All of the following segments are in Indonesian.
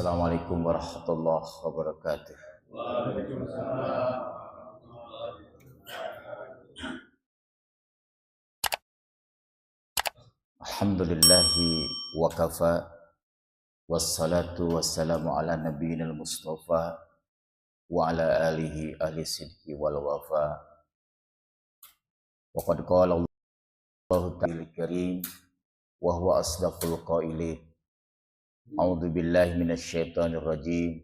Assalamualaikum warahmatullahi wabarakatuh. Waalaikumsalam. Alhamdulillahi wa kafa, wassalatu wassalamu ala nabiyina al-mustafa wa ala alihi ahli sidqi wal wafa. Wa qad qala Allahu ta'ala al-karim wa huwa asdaqul qailin. A'udzu billahi minasy syaithanir rajim.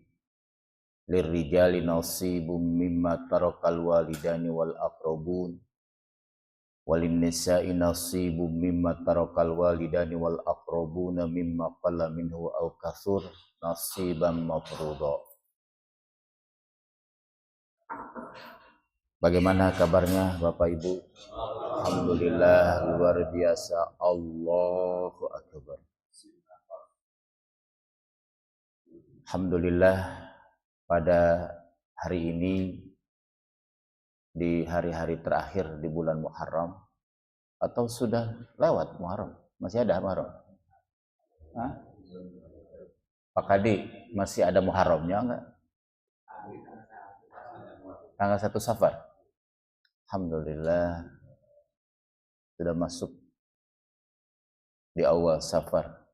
Lirrijali nasibum mimma tarakal walidani wal aqrabun walin nisa'i nasibum mimma tarakal walidani wal aqrabuna mimma qalla minhu aw katsur nasiban mafruḍa. Bagaimana kabarnya Bapak Ibu? Alhamdulillah, luar biasa. Allahu akbar. Alhamdulillah, pada hari ini di hari-hari terakhir di bulan Muharram, atau sudah lewat Muharram? Masih ada Muharram? Hah? Pak Kadi, masih ada Muharramnya enggak? Tanggal 1 Safar. Alhamdulillah, sudah masuk di awal Safar.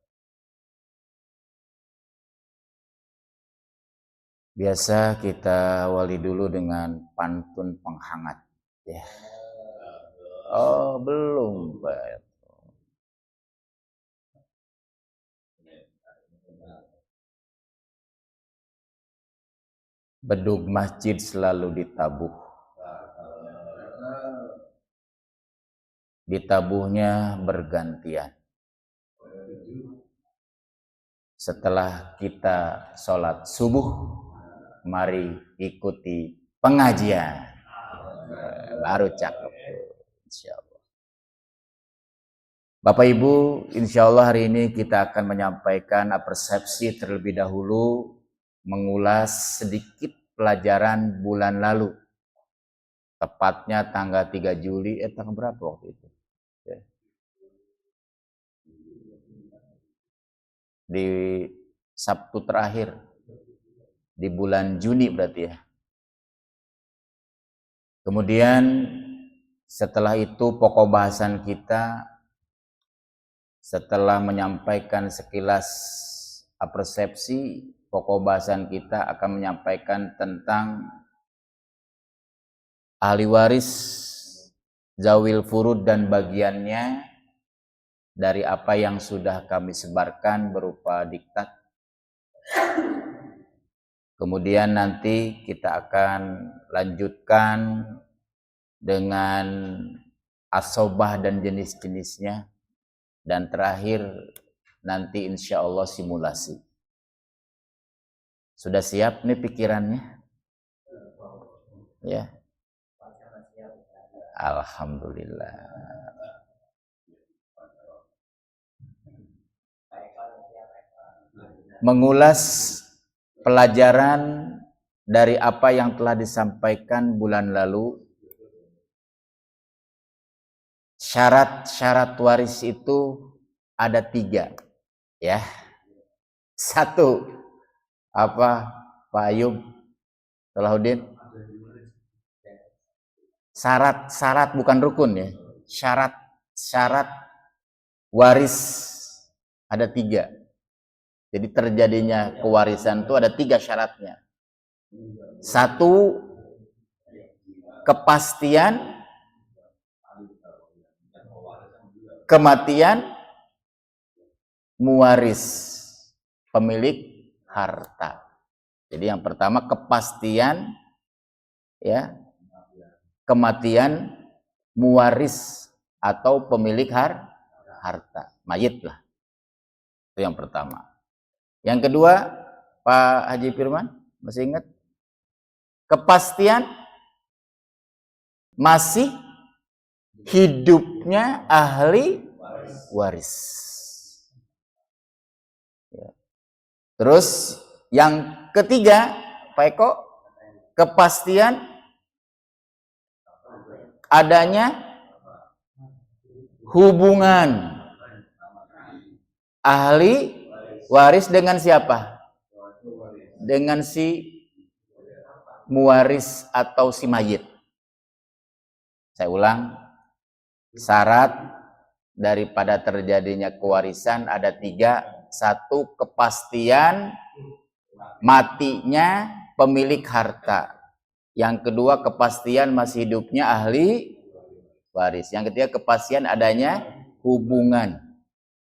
Biasa kita awali dulu dengan pantun penghangat. Ya. Oh, belum, Pak. Bedug masjid selalu ditabuh. Ditabuhnya bergantian. Setelah kita sholat subuh, mari ikuti pengajian. Baru cakep, insyaallah. Bapak Ibu, insyaallah hari ini kita akan menyampaikan persepsi terlebih dahulu, mengulas sedikit pelajaran bulan lalu. Tepatnya tanggal 3 Juli, tanggal berapa waktu itu? Ya. Di Sabtu terakhir. Di bulan Juni berarti ya. Kemudian setelah itu pokok bahasan kita, setelah menyampaikan sekilas persepsi, pokok bahasan kita akan menyampaikan tentang ahli waris, zawil furud dan bagiannya dari apa yang sudah kami sebarkan berupa diktat. Kemudian nanti kita akan lanjutkan dengan asobah dan jenis-jenisnya. Dan terakhir nanti insya Allah simulasi. Sudah siap nih pikirannya? Ya. Alhamdulillah. Mengulas pelajaran dari apa yang telah disampaikan bulan lalu. Syarat-syarat waris itu ada 3, ya. 1, apa Pak Ayub, Salahuddin? Syarat bukan rukun ya. Syarat waris ada 3. Jadi terjadinya kewarisan itu ada 3 syaratnya. 1, kepastian kematian muwaris, pemilik harta. Jadi yang pertama kepastian, ya, kematian muwaris atau pemilik harta, mayit lah. Itu yang pertama. Yang kedua, Pak Haji Firman, masih ingat? Kepastian masih hidupnya ahli waris. Ya. Terus yang ketiga, Pak Eko, kepastian adanya hubungan ahli waris dengan siapa? dengan si muwaris atau si mayit. Saya ulang, syarat daripada terjadinya kewarisan ada 3. 1, kepastian matinya pemilik harta. Yang kedua, kepastian masih hidupnya ahli waris. Yang ketiga, kepastian adanya hubungan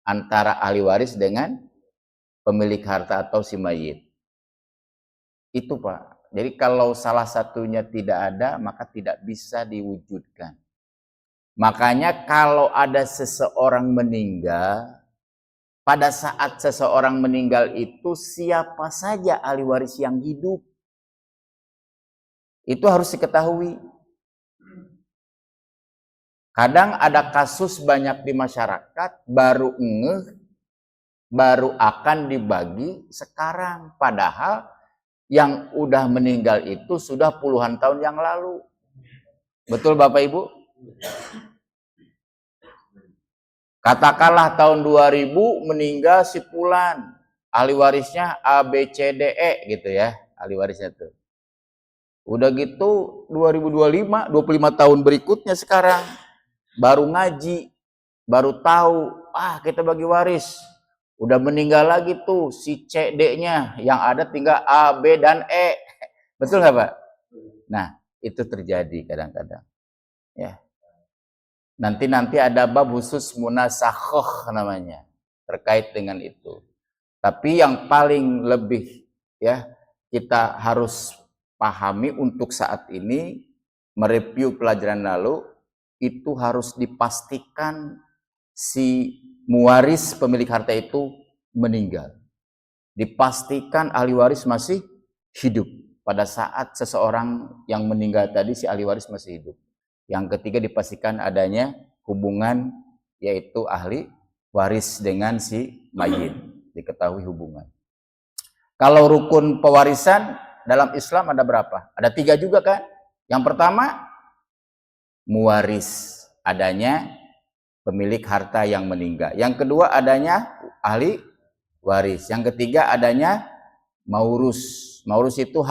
antara ahli waris dengan pemilik harta atau si mayit. Itu Pak. Jadi kalau salah satunya tidak ada, maka tidak bisa diwujudkan. Makanya kalau ada seseorang meninggal, pada saat seseorang meninggal itu siapa saja ahli waris yang hidup, itu harus diketahui. Kadang ada kasus banyak di masyarakat, baru ngeh, baru akan dibagi sekarang. Padahal yang udah meninggal itu sudah puluhan tahun yang lalu. Betul Bapak Ibu? Katakanlah tahun 2000 meninggal si Fulan. Ahli warisnya A, B, C, D, E gitu ya. Ahli warisnya tuh. Udah gitu 2025, 25 tahun berikutnya sekarang baru ngaji, baru tahu, kita bagi waris. Udah meninggal lagi tuh si C, D-nya, yang ada tinggal A, B, dan E. Betul nggak Pak? Nah, itu terjadi kadang-kadang. Ya. Nanti ada bab khusus munasakhoh namanya, terkait dengan itu. Tapi yang paling lebih ya kita harus pahami untuk saat ini, mereview pelajaran lalu, itu harus dipastikan si muwaris pemilik harta itu meninggal. Dipastikan ahli waris masih hidup. Pada saat seseorang yang meninggal tadi, si ahli waris masih hidup. Yang ketiga, dipastikan adanya hubungan, yaitu ahli waris dengan si mayit. Diketahui hubungan. Kalau rukun pewarisan dalam Islam ada berapa? Ada 3 juga kan? Yang pertama, muwaris, adanya pemilik harta yang meninggal. Yang kedua, adanya ahli waris. Yang ketiga, adanya maurus. Maurus itu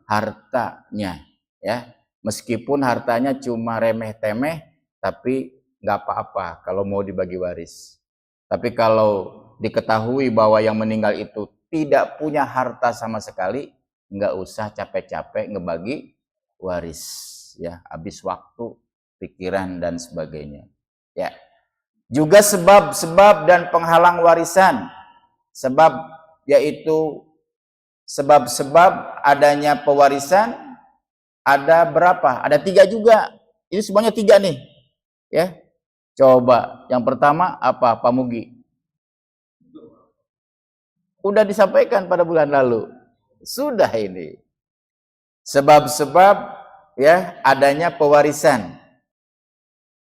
hartanya, ya. Meskipun hartanya cuma remeh-temeh, tapi nggak apa-apa kalau mau dibagi waris. Tapi kalau diketahui bahwa yang meninggal itu tidak punya harta sama sekali, nggak usah capek-capek ngebagi waris, ya. Habis waktu, pikiran dan sebagainya, ya. Juga sebab-sebab dan penghalang warisan. Sebab yaitu sebab-sebab adanya pewarisan ada berapa? Ada 3 juga. Ini semuanya 3 nih, ya. Coba yang pertama apa, Pak Mugi? Udah disampaikan pada bulan lalu. Sudah ini. Sebab-sebab ya adanya pewarisan.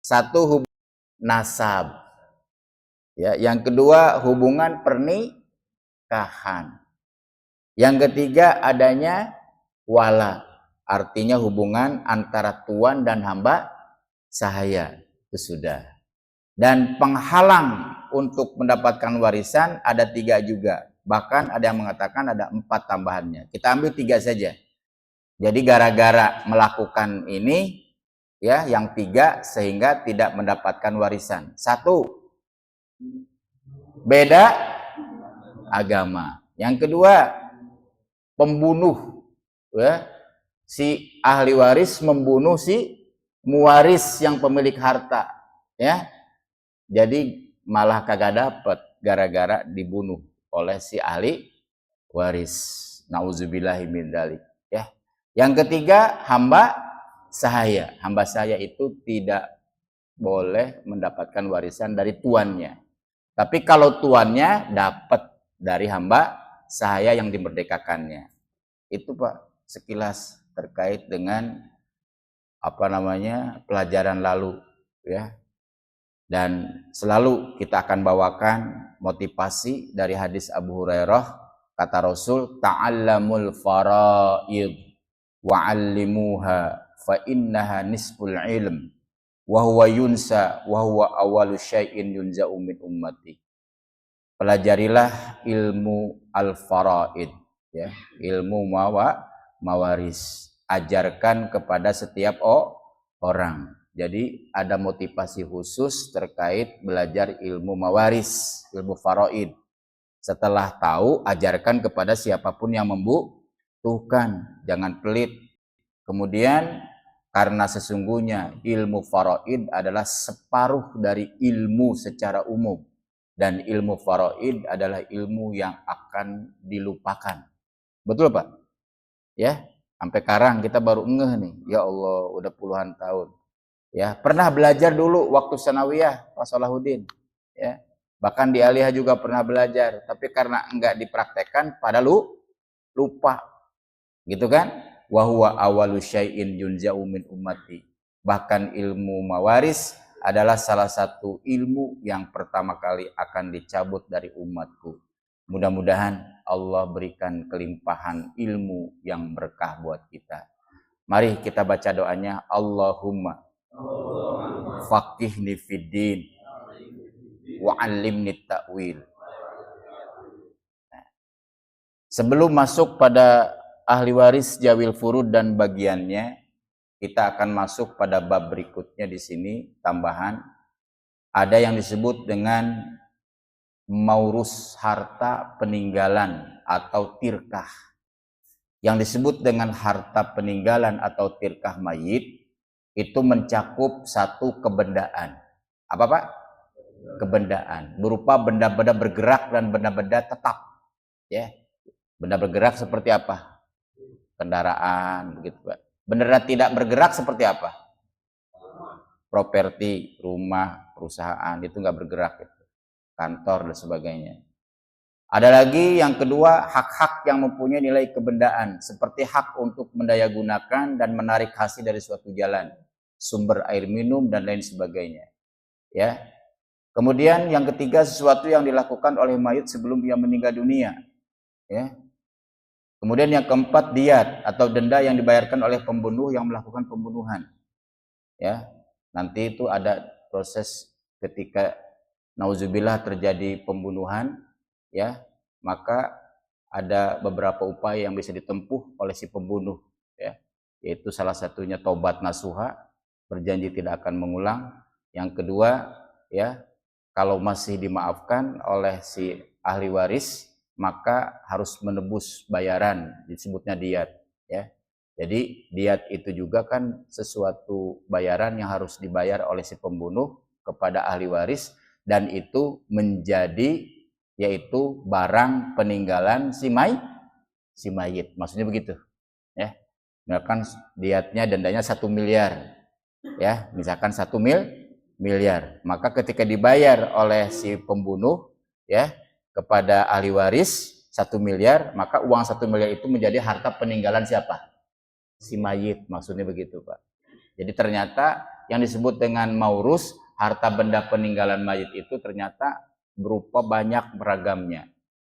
1, hubungan nasab. Ya, yang kedua hubungan pernikahan. Yang ketiga adanya wala. Artinya hubungan antara tuan dan hamba sahaya. Itu sudah. Dan penghalang untuk mendapatkan warisan ada 3 juga. Bahkan ada yang mengatakan ada 4 tambahannya. Kita ambil 3 saja. Jadi gara-gara melakukan ini, ya, yang 3 sehingga tidak mendapatkan warisan. 1, beda agama. Yang kedua, pembunuh, ya. Si ahli waris membunuh si muwaris yang pemilik harta, ya. Jadi malah kagak dapat gara-gara dibunuh oleh si ahli waris. Nauzubillahi min dzalik, ya. Yang ketiga, hamba sahaya. Hamba sahaya itu tidak boleh mendapatkan warisan dari tuannya. Tapi kalau tuannya dapat dari hamba sahaya yang dimerdekakannya. Itu Pak, sekilas terkait dengan pelajaran lalu, ya. Dan selalu kita akan bawakan motivasi dari hadis Abu Hurairah, kata Rasul, ta'allamul faraid wa'allimuha fa innaha nisful ilm wa huwa yunsa wa huwa awalu syai'in yunza'u min ummati. Pelajarilah ilmu al-faraid. Ya, ilmu mawaris. Ajarkan kepada setiap orang. Jadi ada motivasi khusus terkait belajar ilmu mawaris, ilmu faraid. Setelah tahu, ajarkan kepada siapapun yang membutuhkan. Jangan pelit. Kemudian, karena sesungguhnya ilmu faraid adalah separuh dari ilmu secara umum. Dan ilmu faraid adalah ilmu yang akan dilupakan. Betul Pak? Ya, sampai sekarang kita baru ngeh nih. Ya Allah, udah puluhan tahun. Ya, pernah belajar dulu waktu sanawiyah Pak Salahuddin. Ya, bahkan di aliyah juga pernah belajar, tapi karena enggak dipraktekkan pada lupa. Gitu kan? Wa huwa awalu syai'in yunza'u min ummati. Bahkan ilmu mawaris adalah salah satu ilmu yang pertama kali akan dicabut dari umatku. Mudah-mudahan Allah berikan kelimpahan ilmu yang berkah buat kita. Mari kita baca doanya. Allahumma faqihni fiddin wa 'allimni ta'wil. Sebelum masuk pada ahli waris jawil furud dan bagiannya, kita akan masuk pada bab berikutnya di sini tambahan. Ada yang disebut dengan maurus harta peninggalan atau tirkah. Yang disebut dengan harta peninggalan atau tirkah mayit itu mencakup satu kebendaan. Apa Pak? Kebendaan berupa benda-benda bergerak dan benda-benda tetap. Ya, benda bergerak seperti apa? Kendaraan, begitu Pak. Benda tidak bergerak seperti apa? Properti, rumah, perusahaan itu nggak bergerak, gitu. Kantor dan sebagainya. Ada lagi yang kedua, hak-hak yang mempunyai nilai kebendaan, seperti hak untuk mendayagunakan dan menarik hasil dari suatu jalan, sumber air minum dan lain sebagainya. Ya. Kemudian yang ketiga, sesuatu yang dilakukan oleh mayit sebelum ia meninggal dunia. Ya. Kemudian yang keempat, diyat atau denda yang dibayarkan oleh pembunuh yang melakukan pembunuhan. Ya. Nanti itu ada proses ketika nauzubillah terjadi pembunuhan, ya, maka ada beberapa upaya yang bisa ditempuh oleh si pembunuh, ya, yaitu salah satunya taubat nasuha, berjanji tidak akan mengulang. Yang kedua, ya, kalau masih dimaafkan oleh si ahli waris, maka harus menebus bayaran, disebutnya diyat, ya. Jadi diyat itu juga kan sesuatu bayaran yang harus dibayar oleh si pembunuh kepada ahli waris, dan itu menjadi yaitu barang peninggalan si mayit. Maksudnya begitu, ya. Misalkan diyatnya dendanya 1 miliar, ya, misalkan 1 miliar, maka ketika dibayar oleh si pembunuh, ya, kepada ahli waris 1 miliar, maka uang 1 miliar itu menjadi harta peninggalan siapa? Si mayit. Maksudnya begitu Pak. Jadi ternyata yang disebut dengan maurus, harta benda peninggalan mayit itu ternyata berupa banyak beragamnya.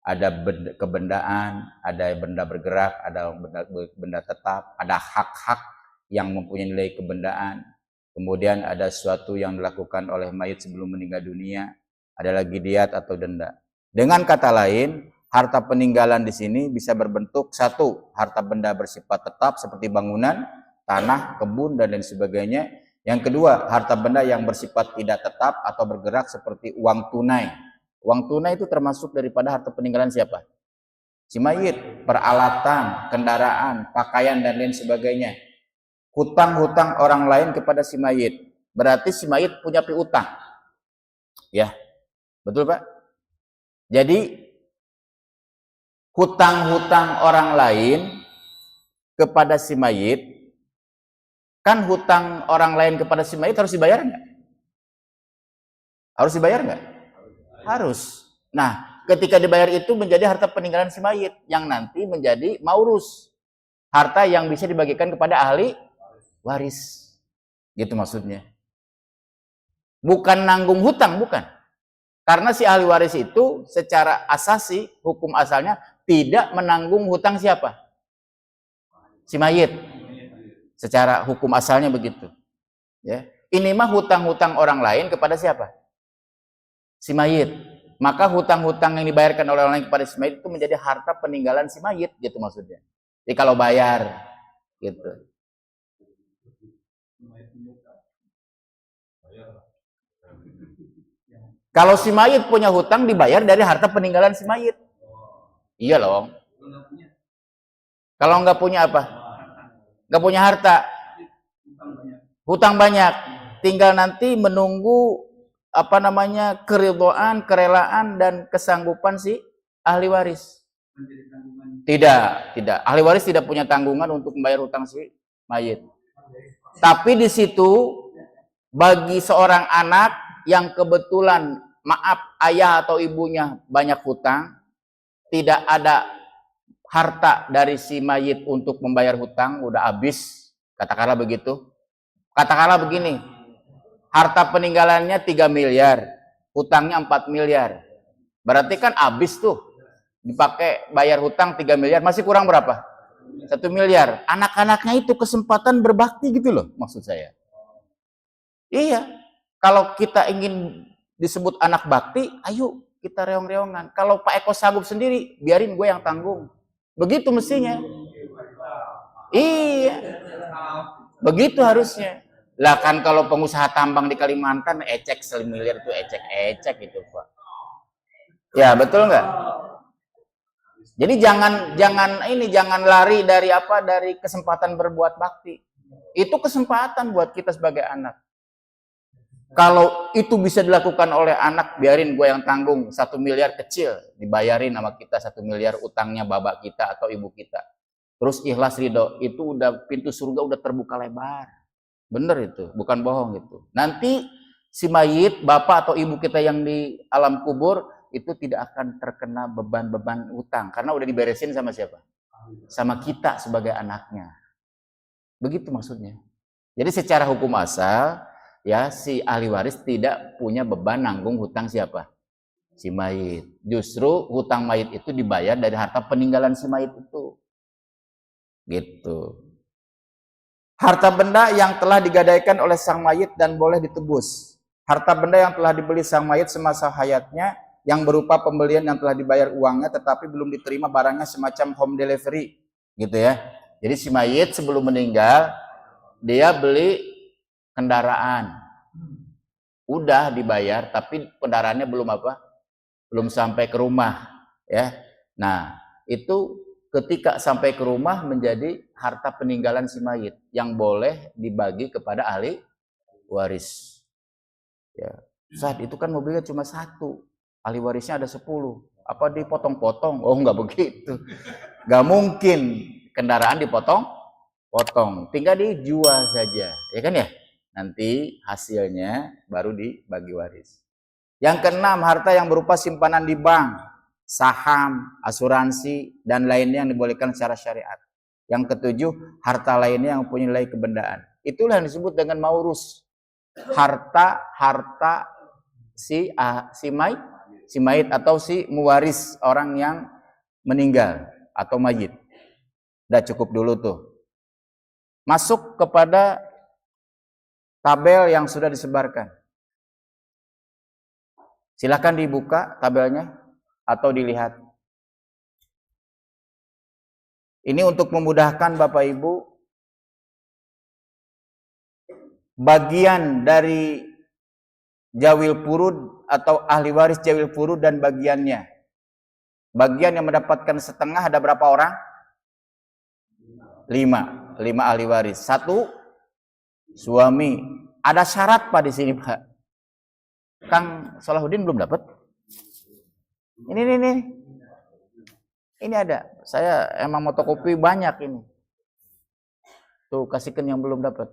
Ada kebendaan, ada benda bergerak, ada benda tetap, ada hak-hak yang mempunyai nilai kebendaan. Kemudian ada sesuatu yang dilakukan oleh mayit sebelum meninggal dunia, ada lagi diyat atau denda. Dengan kata lain, harta peninggalan di sini bisa berbentuk satu, harta benda bersifat tetap seperti bangunan, tanah, kebun dan lain sebagainya. Yang kedua, harta benda yang bersifat tidak tetap atau bergerak seperti uang tunai. Uang tunai itu termasuk daripada harta peninggalan siapa? Si mayit, peralatan, kendaraan, pakaian dan lain sebagainya. Hutang-hutang orang lain kepada si mayit, berarti si mayit punya piutang. Ya, betul Pak? Jadi hutang-hutang orang lain kepada si mayit, kan hutang orang lain kepada si mayit harus dibayar nggak? Harus dibayar nggak? Harus. Nah, ketika dibayar itu menjadi harta peninggalan si mayit yang nanti menjadi maurus, harta yang bisa dibagikan kepada ahli waris. Gitu maksudnya. Bukan nanggung hutang, bukan. Karena si ahli waris itu secara asasi, hukum asalnya tidak menanggung hutang siapa? Si mayit. Secara hukum asalnya begitu. Ya. Ini mah hutang-hutang orang lain kepada siapa? Si mayit. Maka hutang-hutang yang dibayarkan oleh orang lain kepada si mayit itu menjadi harta peninggalan si mayit, gitu maksudnya. Jadi kalau bayar, gitu. Kalau si mayit punya hutang dibayar dari harta peninggalan si mayit. Iya loh. Kalau nggak punya apa? Nggak punya harta. Hutang banyak. Tinggal nanti menunggu keridhaan, kerelaan dan kesanggupan si ahli waris. Tidak. Ahli waris tidak punya tanggungan untuk membayar hutang si mayit. Tapi di situ bagi seorang anak yang kebetulan maaf ayah atau ibunya banyak hutang, tidak ada harta dari si mayit untuk membayar hutang, udah habis, katakanlah begitu. Katakanlah begini, harta peninggalannya 3 miliar, hutangnya 4 miliar. Berarti kan habis tuh, dipakai bayar hutang 3 miliar, masih kurang berapa? 1 miliar. Anak-anaknya itu kesempatan berbakti gitu loh, maksud saya. Iya, kalau kita ingin disebut anak bakti, ayo kita reong-reongan. Kalau Pak Eko sanggup sendiri, biarin gue yang tanggung. Begitu mestinya. Iya. Begitu harusnya. Lah kan kalau pengusaha tambang di Kalimantan, ecek 1 miliar itu ecek-ecek gitu, Pak. Ya, betul nggak? Jadi jangan lari dari kesempatan berbuat bakti. Itu kesempatan buat kita sebagai anak. Kalau itu bisa dilakukan oleh anak, biarin gue yang tanggung. 1 miliar kecil, dibayarin sama kita 1 miliar utangnya bapak kita atau ibu kita. Terus ikhlas ridho, itu udah pintu surga udah terbuka lebar. Bener itu, bukan bohong itu. Nanti si mayit, bapak atau ibu kita yang di alam kubur, itu tidak akan terkena beban-beban utang. Karena udah diberesin sama siapa? Sama kita sebagai anaknya. Begitu maksudnya. Jadi secara hukum asal, ya si ahli waris tidak punya beban nanggung hutang siapa? Si mayit. Justru hutang mayit itu dibayar dari harta peninggalan si mayit itu. Gitu. Harta benda yang telah digadaikan oleh sang mayit dan boleh ditebus. Harta benda yang telah dibeli sang mayit semasa hayatnya yang berupa pembelian yang telah dibayar uangnya tetapi belum diterima barangnya, semacam home delivery. Gitu ya. Jadi si mayit sebelum meninggal dia beli kendaraan, udah dibayar tapi kendaraannya belum sampai ke rumah, ya. Nah itu ketika sampai ke rumah menjadi harta peninggalan si mayit yang boleh dibagi kepada ahli waris, ya. Saat itu kan mobilnya cuma 1, ahli warisnya ada 10, apa dipotong-potong? Oh nggak begitu, nggak mungkin kendaraan dipotong-potong, tinggal dijual saja, ya kan ya. Nanti hasilnya baru dibagi waris. Yang keenam, harta yang berupa simpanan di bank, saham, asuransi, dan lainnya yang dibolehkan secara syariat. Yang ketujuh, harta lainnya yang punya nilai kebendaan. Itulah yang disebut dengan maurus. Harta si mayit atau si muwaris, orang yang meninggal atau mayit. Udah cukup dulu tuh. Masuk kepada tabel yang sudah disebarkan. Silakan dibuka tabelnya atau dilihat. Ini untuk memudahkan Bapak Ibu. Bagian dari jawil furud atau ahli waris jawil furud dan bagiannya. Bagian yang mendapatkan setengah ada berapa orang? 5 ahli waris. 1 suami. Ada syarat Pak di sini Pak. Kang Salahuddin belum dapat? Ini ada. Saya emang fotokopi banyak ini. Tuh kasihkan yang belum dapat.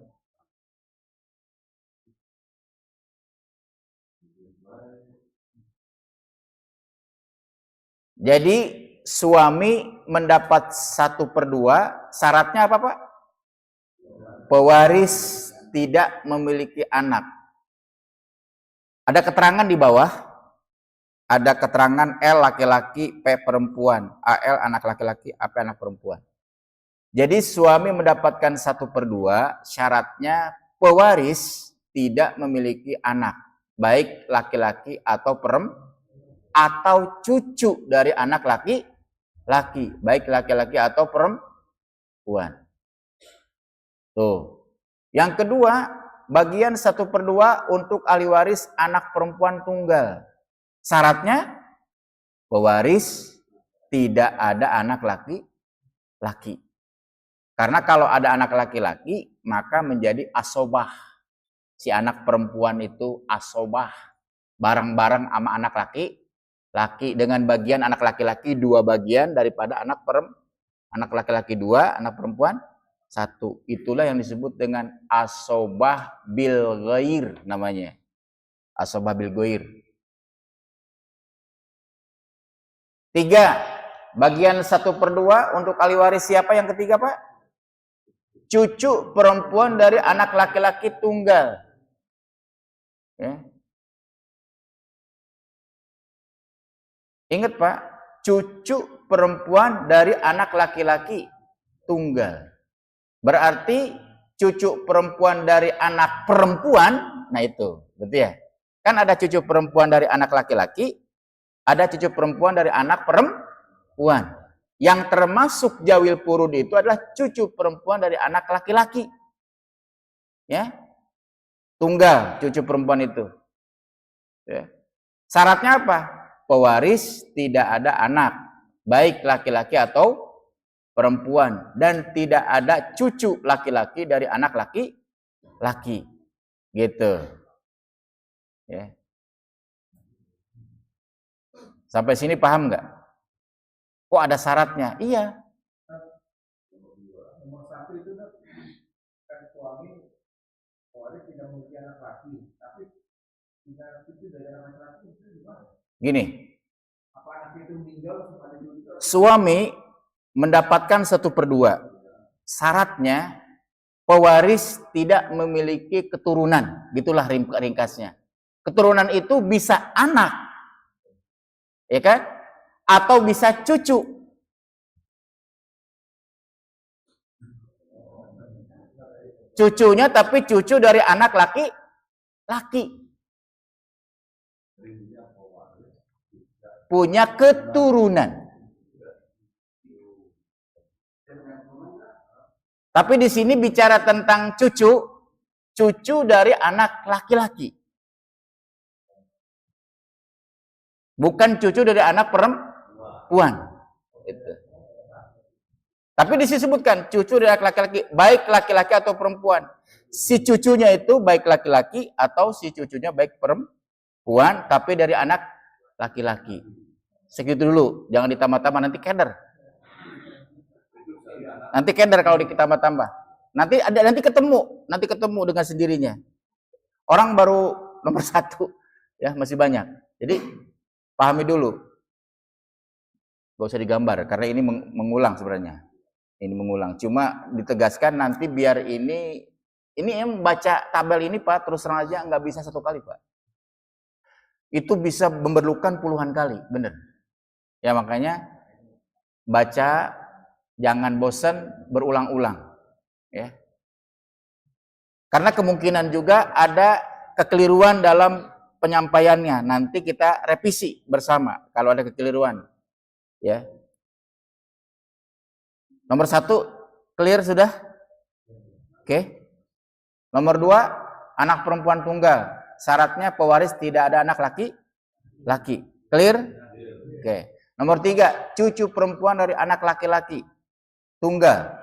Jadi suami mendapat 1/2. Syaratnya apa Pak? Pewaris tidak memiliki anak. Ada keterangan di bawah. Ada keterangan L laki-laki, P perempuan, AL anak laki-laki, AP anak perempuan. Jadi suami mendapatkan 1/2, syaratnya pewaris tidak memiliki anak, baik laki-laki atau atau cucu dari anak laki-laki, baik laki-laki atau perempuan. Tuh. Yang kedua, bagian 1/2 untuk ahli waris anak perempuan tunggal. Syaratnya pewaris tidak ada anak laki-laki. Karena kalau ada anak laki-laki, maka menjadi asobah. Si anak perempuan itu asobah. Bareng-bareng sama anak laki-laki. Dengan bagian anak laki-laki 2 bagian daripada anak laki-laki 2, anak perempuan 1. Itulah yang disebut dengan asobah bil ghair namanya. Asobah bil ghair. 3. Bagian 1/2 untuk ahli waris siapa yang ketiga, Pak? Cucu perempuan dari anak laki-laki tunggal. Ya. Ingat, Pak, cucu perempuan dari anak laki-laki tunggal. Berarti cucu perempuan dari anak perempuan, nah itu, betul ya? Kan ada cucu perempuan dari anak laki-laki, ada cucu perempuan dari anak perempuan. Yang termasuk jawil purud itu adalah cucu perempuan dari anak laki-laki. Ya. Tunggal cucu perempuan itu. Ya. Syaratnya apa? Pewaris tidak ada anak, baik laki-laki atau perempuan, dan tidak ada cucu laki-laki dari anak laki-laki. Gitu. Ya. Sampai sini paham nggak? Kok ada syaratnya? Iya. Nomor 1 itu kan suami pewaris tidak memiliki anak laki, tapi tidak cucu dari anak laki itu gimana? Gini. Apa anak itu meninggal ada juga? Suami mendapatkan 1/2. Syaratnya pewaris tidak memiliki keturunan. Gitulah ringkasnya. Keturunan itu bisa anak, ya kan? Atau bisa cucu. Cucunya tapi cucu dari anak laki-laki. Punya keturunan. Tapi di sini bicara tentang cucu dari anak laki-laki. Bukan cucu dari anak perempuan. Itu. Tapi disebutkan cucu dari anak laki-laki, baik laki-laki atau perempuan. Si cucunya itu baik laki-laki atau si cucunya baik perempuan, tapi dari anak laki-laki. Segitu dulu, jangan ditambah-tambah, nanti keder. Nanti keder kalau ditambah-tambah. Nanti ketemu dengan sendirinya. Orang baru nomor 1, ya masih banyak. Jadi pahami dulu. Gak usah digambar, karena ini mengulang sebenarnya. Ini mengulang. Cuma ditegaskan nanti biar ini yang baca tabel ini, Pak, terus terang aja nggak bisa 1 kali, Pak. Itu bisa memerlukan puluhan kali, bener. Ya makanya baca, jangan bosan, berulang-ulang. Ya. Karena kemungkinan juga ada kekeliruan dalam penyampaiannya. Nanti kita revisi bersama kalau ada kekeliruan. Ya. Nomor 1, clear sudah? Oke. Nomor 2, anak perempuan tunggal. Syaratnya pewaris tidak ada anak laki-laki. Clear? Oke. Nomor 3, cucu perempuan dari anak laki-laki tunggal.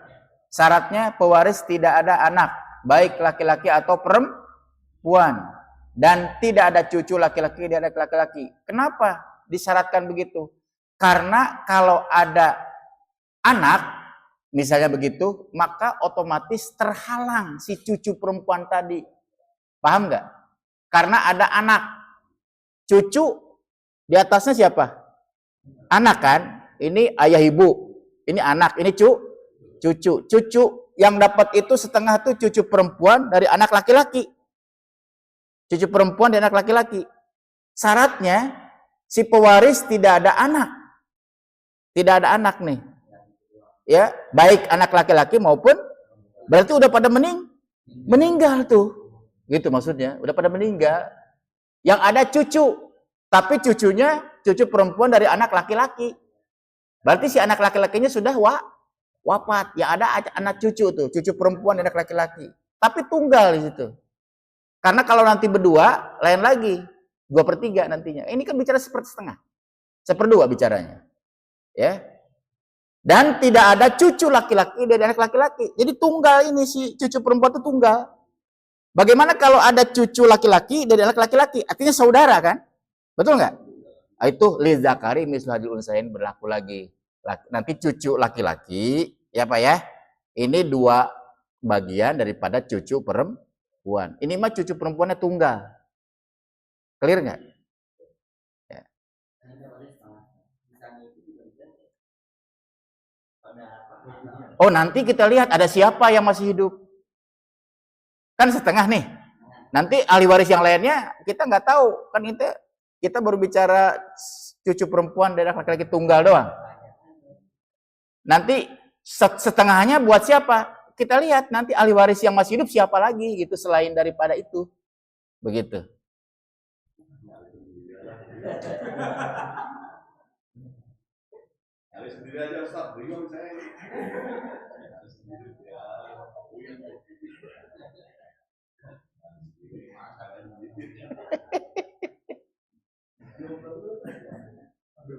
Syaratnya pewaris tidak ada anak, baik laki-laki atau perempuan, dan tidak ada cucu laki-laki dari anak laki-laki. Kenapa disyaratkan begitu? Karena kalau ada anak, misalnya begitu, maka otomatis terhalang si cucu perempuan tadi. Paham nggak? Karena ada anak. Cucu di atasnya siapa? Anak kan? Ini ayah ibu. Ini anak, ini cucu. Cucu yang dapat itu setengah itu cucu perempuan dari anak laki-laki. Cucu perempuan dari anak laki-laki. Syaratnya si pewaris tidak ada anak. Tidak ada anak nih. Ya, baik anak laki-laki maupun berarti udah pada meninggal tuh. Gitu maksudnya, udah pada meninggal. Yang ada cucu, tapi cucunya cucu perempuan dari anak laki-laki. Berarti si anak laki-lakinya sudah wafat. Ya ada anak cucu tuh, cucu perempuan anak laki-laki. Tapi tunggal di situ. Karena kalau nanti berdua, lain lagi. 2/3 nantinya. Ini kan bicara 1/2. 1/2 bicaranya. Ya. Dan tidak ada cucu laki-laki dari anak laki-laki. Jadi tunggal ini si cucu perempuan itu tunggal. Bagaimana kalau ada cucu laki-laki dari anak laki-laki? Artinya saudara kan? Betul nggak? Itu li zakari mislu hadil unsayain berlaku lagi. Nanti cucu laki-laki, ya Pak ya. Ini 2 bagian daripada cucu perempuan. Ini mah cucu perempuannya tunggal. Clear nggak? Ya. Oh, nanti kita lihat ada siapa yang masih hidup. Kan setengah nih. Nanti ahli waris yang lainnya kita nggak tahu. Kan kita baru bicara cucu perempuan dari laki-laki tunggal doang. Nanti setengahnya buat siapa? Kita lihat nanti ahli waris yang masih hidup siapa lagi gitu selain daripada itu. Begitu. Harus sendiri aja Ustaz, bingung saya.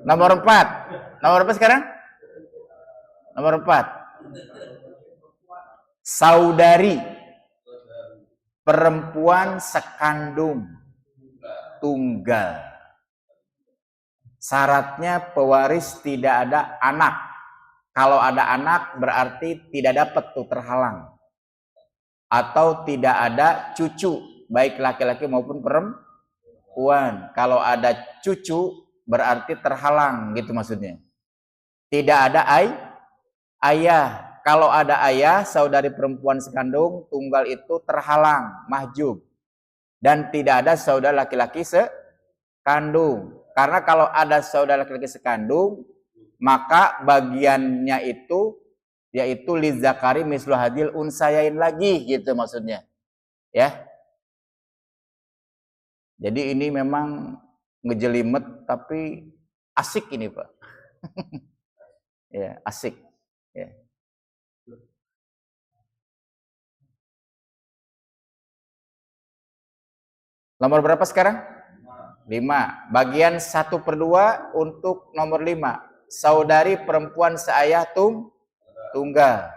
Nomor 4. Nomor apa sekarang? Nomor 4. Saudari perempuan sekandung tunggal. Syaratnya pewaris tidak ada anak. Kalau ada anak berarti tidak dapat tuh terhalang. Atau tidak ada cucu, baik laki-laki maupun perempuan. Kalau ada cucu berarti terhalang gitu maksudnya. Tidak ada ayah. Kalau ada ayah, saudari perempuan sekandung tunggal itu terhalang, mahjub. Dan tidak ada saudara laki-laki sekandung. Karena kalau ada saudara laki-laki sekandung, maka bagiannya itu yaitu li zakari mislu hadil unsayain lagi gitu maksudnya. Ya. Jadi ini memang ngejelimet tapi asik ini, Pak. Ya, asik. Ya. Nomor berapa sekarang? 5. Bagian 1/2 untuk nomor 5. Saudari perempuan seayah tunggal.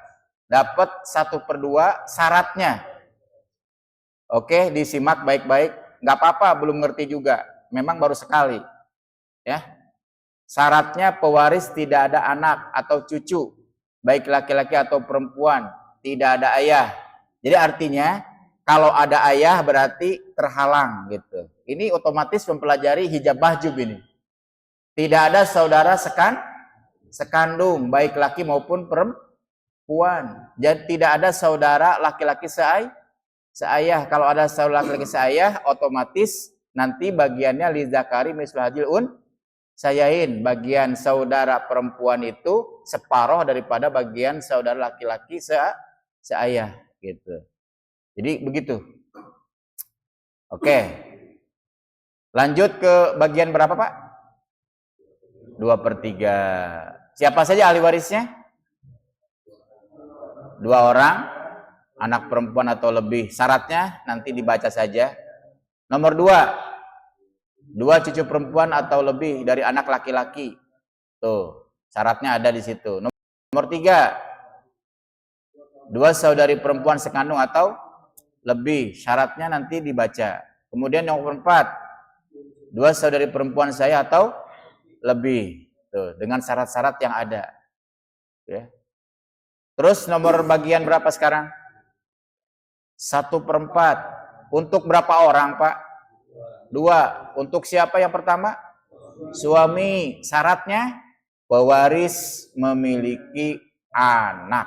Dapat 1/2 syaratnya. Oke, disimak baik-baik. Nggak apa-apa, belum ngerti juga. Memang baru sekali. Ya. Syaratnya pewaris tidak ada anak atau cucu. Baik laki-laki atau perempuan. Tidak ada ayah. Jadi artinya kalau ada ayah berarti terhalang gitu. Ini otomatis mempelajari hijab mahjub ini. Tidak ada saudara sekandung baik laki maupun perempuan. Jadi tidak ada saudara laki-laki seayah. Kalau ada saudara laki-laki seayah otomatis nanti bagiannya li zakari mislu hadil unsayain. Bagian saudara perempuan itu separuh daripada bagian saudara laki-laki seayah gitu. Jadi begitu. Oke. Lanjut ke bagian berapa, Pak? 2/3. Siapa saja ahli warisnya? 2 orang, anak perempuan atau lebih. Syaratnya nanti dibaca saja. Nomor 2. 2 cucu perempuan atau lebih dari anak laki-laki. Tuh, syaratnya ada di situ. Nomor 3. 2 saudari perempuan sekandung atau lebih, syaratnya nanti dibaca. Kemudian nomor 4, 2 saudari perempuan saya atau lebih, tuh dengan syarat-syarat yang ada. Ya. Terus nomor bagian berapa sekarang? 1/4. Untuk berapa orang, Pak? 2. Untuk siapa yang pertama? Suami. Syaratnya pewaris memiliki anak,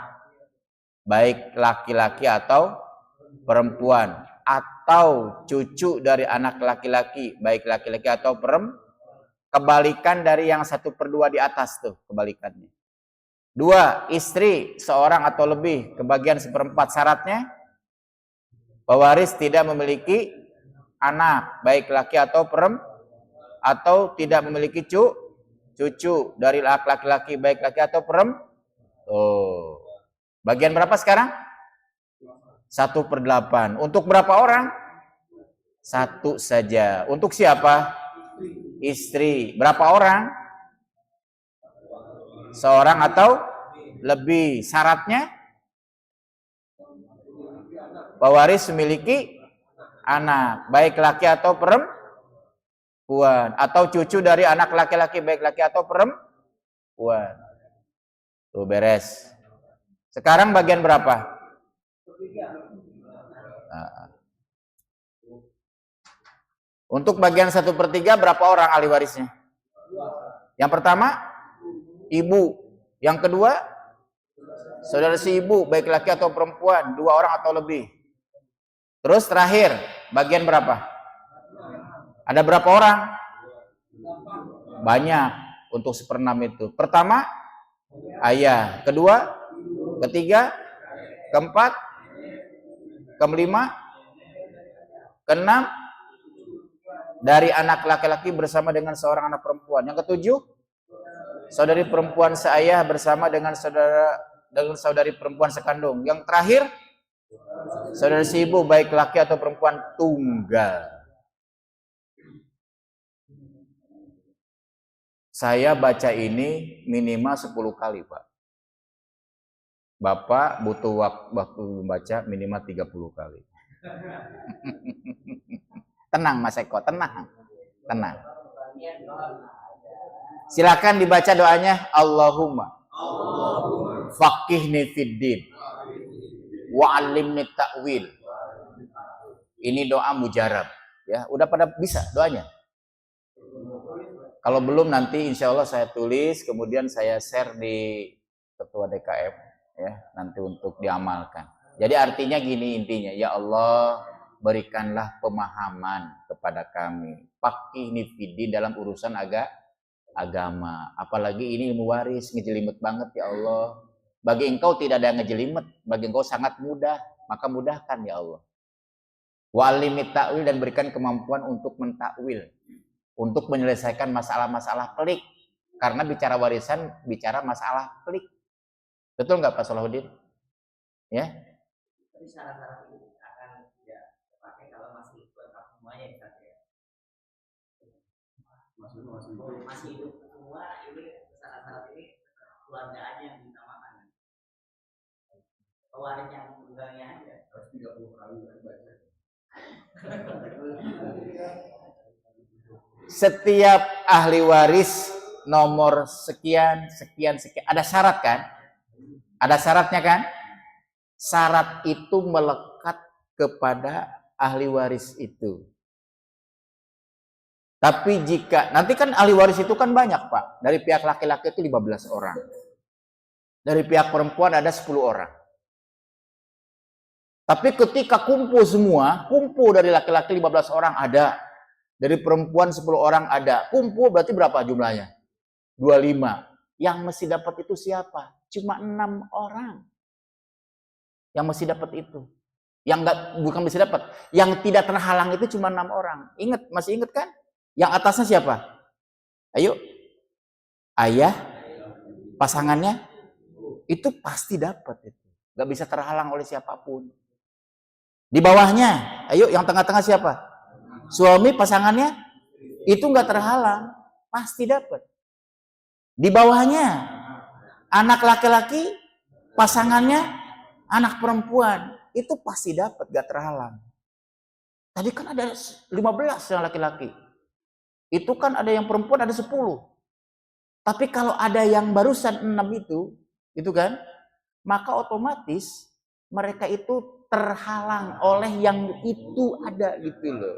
baik laki-laki atau perempuan atau cucu dari anak laki-laki, baik laki-laki atau perempuan. Kebalikan dari yang 1/2 di atas tuh, kebalikannya. 2, istri seorang atau lebih, kebagian 1/4. Syaratnya pewaris tidak memiliki anak, baik laki atau perempuan atau tidak memiliki cucu dari laki-laki baik laki atau perempuan. Oh. Bagian berapa sekarang? 1/8. Untuk berapa orang? 1 saja. Untuk siapa? Istri. Berapa orang? Seorang atau lebih. Syaratnya? Pewaris memiliki anak, baik laki atau perempuan, atau cucu dari anak laki-laki baik laki atau perempuan. Tuh beres. Sekarang bagian berapa? Nah. Untuk bagian 1/3 berapa orang ahli warisnya? Yang pertama, ibu. Yang kedua, saudara si ibu, baik laki atau perempuan, 2 orang atau lebih. Terus terakhir, bagian berapa? Ada berapa orang? Banyak untuk 1/6 itu. Pertama, ayah. Kedua, ketiga, keempat, kelima, keenam, dari anak laki-laki bersama dengan seorang anak perempuan. Yang ketujuh, saudari perempuan seayah bersama dengan saudari perempuan sekandung. Yang terakhir, saudara si ibu baik laki atau perempuan tunggal. Saya baca ini minimal 10 kali, Pak. Bapak butuh waktu membaca minimal 30 kali. Tenang Mas Eko, tenang. Tenang. Silakan dibaca doanya. Allahumma faqihni fiddin wa 'allimni ta'wil. Ini doa mujarab, ya. Udah pada bisa doanya? Kalau belum nanti insya Allah saya tulis, kemudian saya share di ketua DKM, ya, nanti untuk diamalkan. Jadi artinya gini intinya, ya Allah berikanlah pemahaman kepada kami, faqihni fiddin dalam urusan agama. Apalagi ini ilmu waris, ngejelimet banget ya Allah. Bagi engkau tidak ada yang ngejelimet, bagi engkau sangat mudah, maka mudahkan ya Allah. Wa'allimni ta'wil, dan berikan kemampuan untuk mentakwil, untuk menyelesaikan masalah-masalah pelik. Karena bicara warisan, bicara masalah pelik. Betul nggak Pak Salahuddin? Ya. Tapi syarat-syarat itu akan tidak terpakai kalau masih lengkap semuanya ya. Masih hidup semua, ini syarat-syarat ini keluarga aja yang ditamakan. Pewaris yang tunggalnya aja. Harus 30 kali baca. Setiap ahli waris nomor sekian, sekian, sekian. Ada syarat kan? Ada syaratnya kan? Syarat itu melekat kepada ahli waris itu. Tapi jika, nanti kan ahli waris itu kan banyak Pak. Dari pihak laki-laki itu 15 orang. Dari pihak perempuan ada 10 orang. Tapi ketika kumpul semua, kumpul dari laki-laki 15 orang ada. Dari perempuan 10 orang ada. Kumpul berarti berapa jumlahnya? 25. Yang mesti dapat itu siapa? Cuma 6 orang. Yang mesti dapat itu. Yang enggak, bukan mesti dapat. Yang tidak terhalang itu cuma 6 orang. Ingat, masih ingat kan? Yang atasnya siapa? Ayo. Ayah, pasangannya, itu pasti dapat itu. Enggak bisa terhalang oleh siapapun. Di bawahnya, ayo yang tengah-tengah siapa? Suami, pasangannya, itu enggak terhalang, pasti dapat. Di bawahnya, anak laki-laki, pasangannya, anak perempuan, itu pasti dapat, enggak terhalang. Tadi kan ada 15 yang laki-laki. Itu kan ada yang perempuan ada 10. Tapi kalau ada yang barusan 6 itu kan, maka otomatis mereka itu terhalang oleh yang itu ada gitu loh.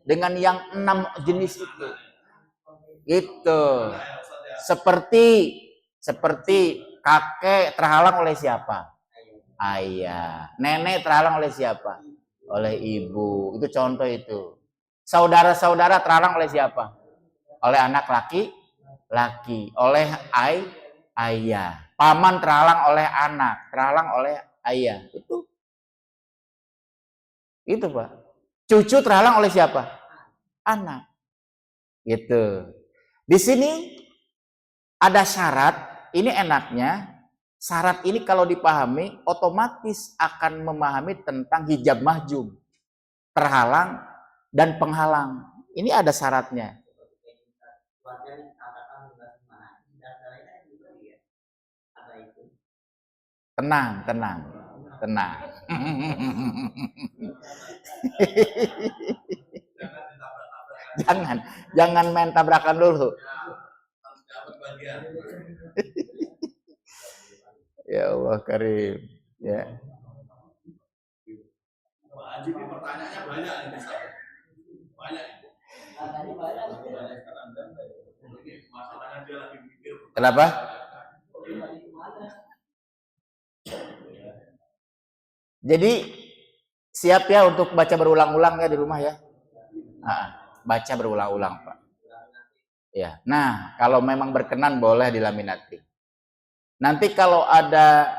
Dengan yang 6 jenis itu. Gitu. Seperti kakek terhalang oleh siapa? Ayah. Nenek terhalang oleh siapa? Oleh ibu. Itu contoh itu. Saudara-saudara terhalang oleh siapa? Oleh anak laki. Oleh ayah. Paman terhalang oleh anak. Terhalang oleh ayah. Itu Pak. Cucu terhalang oleh siapa? Anak. Gitu. Di sini ada syarat, ini enaknya, syarat ini kalau dipahami, otomatis akan memahami tentang hijab mahjub, terhalang dan penghalang. Ini ada syaratnya. Tenang, tenang, tenang. jangan main tabrakan dulu. Ya Allah Karim, ya. Pak Haji ini pertanyaannya banyak ini, banyak. Masalahnya dia lagi mikir. Kenapa? Jadi siap ya untuk baca berulang-ulang ya di rumah ya. Baca berulang-ulang Pak. Ya. Nah kalau memang berkenan boleh dilaminati. Nanti kalau ada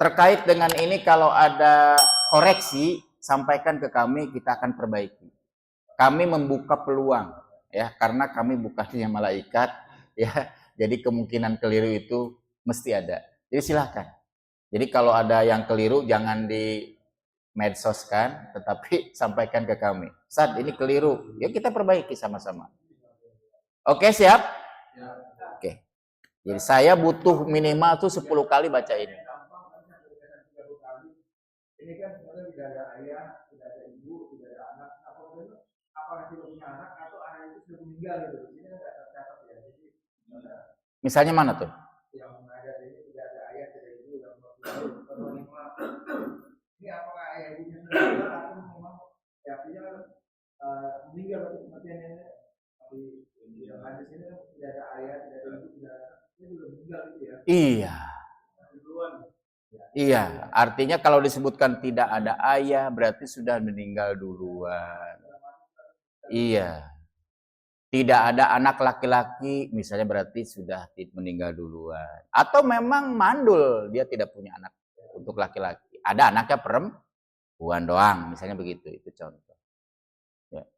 terkait dengan ini, kalau ada koreksi sampaikan ke kami, kita akan perbaiki. Kami membuka peluang ya, karena kami bukannya malaikat ya. Jadi kemungkinan keliru itu mesti ada. Jadi silahkan. Jadi kalau ada yang keliru jangan di medsoskan, tetapi sampaikan ke kami. Ustaz, ini keliru. Ya kita perbaiki sama-sama. Oke, siap? Oke. Jadi saya butuh minimal tuh 10 kali baca ini. Ini kan sebenarnya tidak ada ayah, tidak ada ibu, tidak ada anak. Apakah tidak punya anak atau anak itu sudah meninggal gitu? Ini kan tidak tercatat ya. Jadi misalnya mana tuh? Yang ada ini tidak ada ayah, tidak ada ibu, yang ini apakah ayah ibunya sudah meninggal atau memang ya artinya meninggal berarti kematiannya di yang hadis ini tidak ada ayah, tidak ada ibu, tidak ada ini sudah meninggal gitu ya? Iya. Iya, artinya kalau disebutkan tidak ada ayah berarti sudah meninggal duluan. Iya. Tidak ada anak laki-laki misalnya berarti sudah meninggal duluan. Atau memang mandul, dia tidak punya anak untuk laki-laki. Ada anaknya perempuan doang, misalnya begitu, itu contoh. Ya.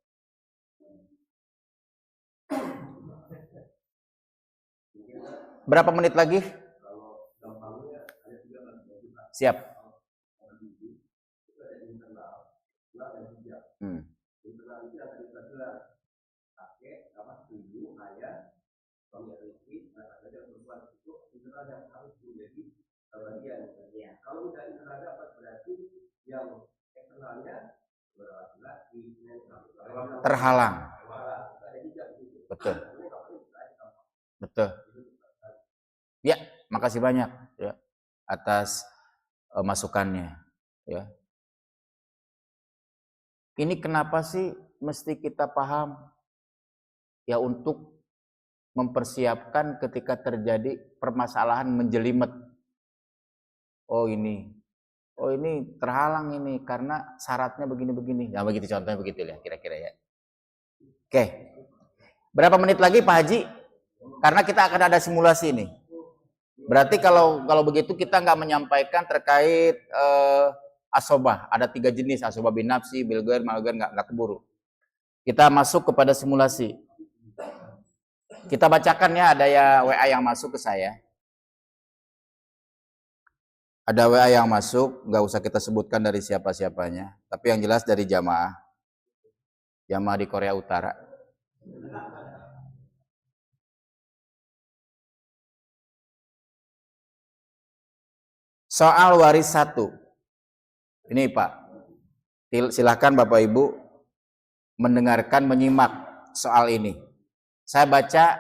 Berapa menit lagi? Siap. Kalau udah internalnya apa berarti yang eksternalnya terhalang. Betul. Betul. Ya, makasih banyak ya atas masukannya ya. Ini kenapa sih mesti kita paham? Ya untuk mempersiapkan ketika terjadi permasalahan menjelimet. Oh ini terhalang ini karena syaratnya begini-begini. Nah begitu contohnya begitu ya kira-kira ya. Oke. Berapa menit lagi Pak Haji? Karena kita akan ada simulasi ini. Berarti kalau begitu kita nggak menyampaikan terkait asobah. Ada 3 jenis, asobah binafsi, bilghair, malghair, nggak keburu. Kita masuk kepada simulasi. Kita bacakan ya, ada ya WA yang masuk ke saya. Ada WA yang masuk, nggak usah kita sebutkan dari siapa-siapanya. Tapi yang jelas dari jamaah di Korea Utara. Soal waris 1. Ini Pak, silahkan Bapak Ibu mendengarkan, menyimak soal ini. Saya baca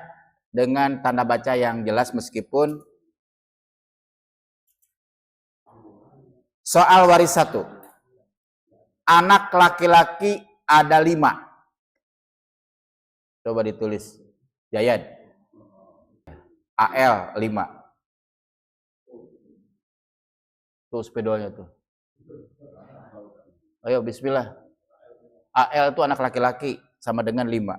dengan tanda baca yang jelas meskipun soal waris 1. Anak laki-laki ada 5. Coba ditulis. Jayad. AL 5. Tuh spidolnya tuh. Ayo bismillah. AL itu anak laki-laki sama dengan 5.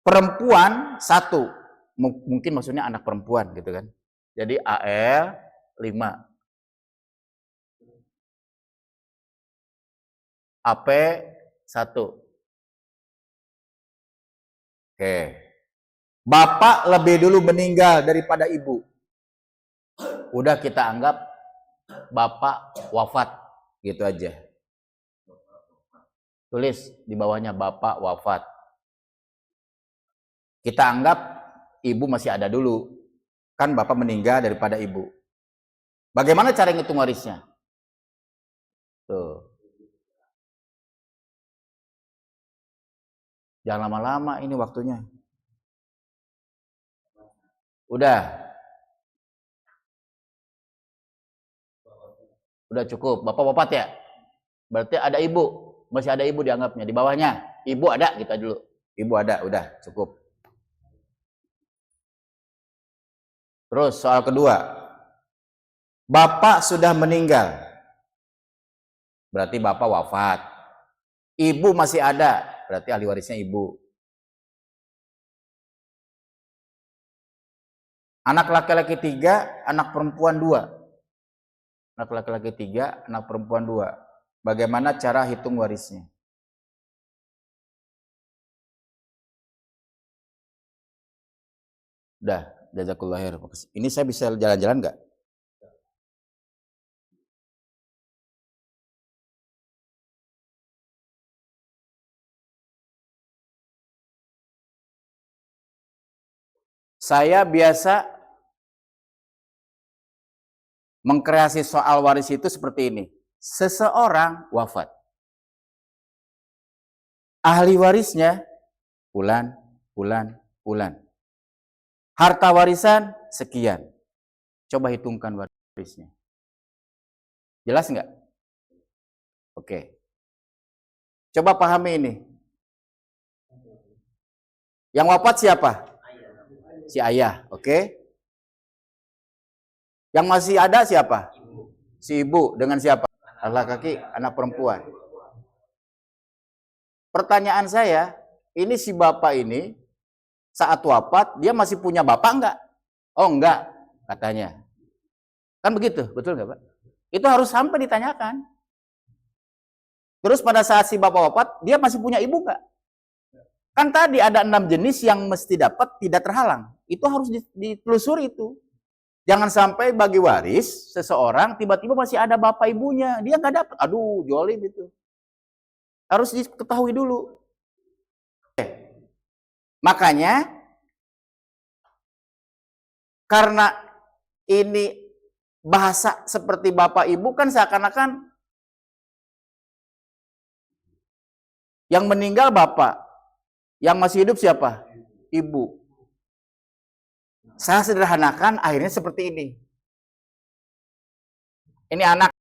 Perempuan 1. Mungkin maksudnya anak perempuan gitu kan. Jadi AL 5. AP 1. Oke. Bapak lebih dulu meninggal daripada ibu. Udah kita anggap bapak wafat. Gitu aja. Tulis di bawahnya bapak wafat. Kita anggap ibu masih ada dulu. Kan bapak meninggal daripada ibu. Bagaimana cara ngitung warisnya? Tuh. Jangan lama-lama ini waktunya. Udah. Udah cukup. Bapak wafat ya? Berarti ada ibu. Masih ada ibu dianggapnya. Di bawahnya. Ibu ada, kita dulu. Ibu ada, udah cukup. Terus soal kedua. Bapak sudah meninggal. Berarti bapak wafat. Ibu masih ada. Berarti ahli warisnya ibu. Anak laki-laki 3, anak perempuan 2. Anak laki-laki 3, anak perempuan 2. Bagaimana cara hitung warisnya? Udah, jazakallahu khair. Ini saya bisa jalan-jalan nggak? Saya biasa mengkreasi soal waris itu seperti ini. Seseorang wafat. Ahli warisnya fulan, fulan, fulan. Harta warisan sekian. Coba hitungkan warisnya. Jelas nggak? Oke. Coba pahami ini. Yang wafat siapa? Si ayah, oke? Yang masih ada siapa? Si ibu dengan siapa? Anak laki, anak perempuan. Pertanyaan saya, ini si bapak ini saat wafat dia masih punya bapak enggak? Oh enggak, katanya. Kan begitu, betul enggak, Pak? Itu harus sampai ditanyakan. Terus pada saat si bapak wafat, dia masih punya ibu enggak? Kan tadi ada 6 jenis yang mesti dapat tidak terhalang. Itu harus ditelusuri itu. Jangan sampai bagi waris seseorang tiba-tiba masih ada bapak ibunya, dia nggak dapat. Aduh, jolim itu. Harus diketahui dulu. Makanya karena ini bahasa seperti bapak ibu kan seakan-akan yang meninggal bapak, yang masih hidup siapa? Ibu. Saya sederhanakan akhirnya seperti ini. Ini anak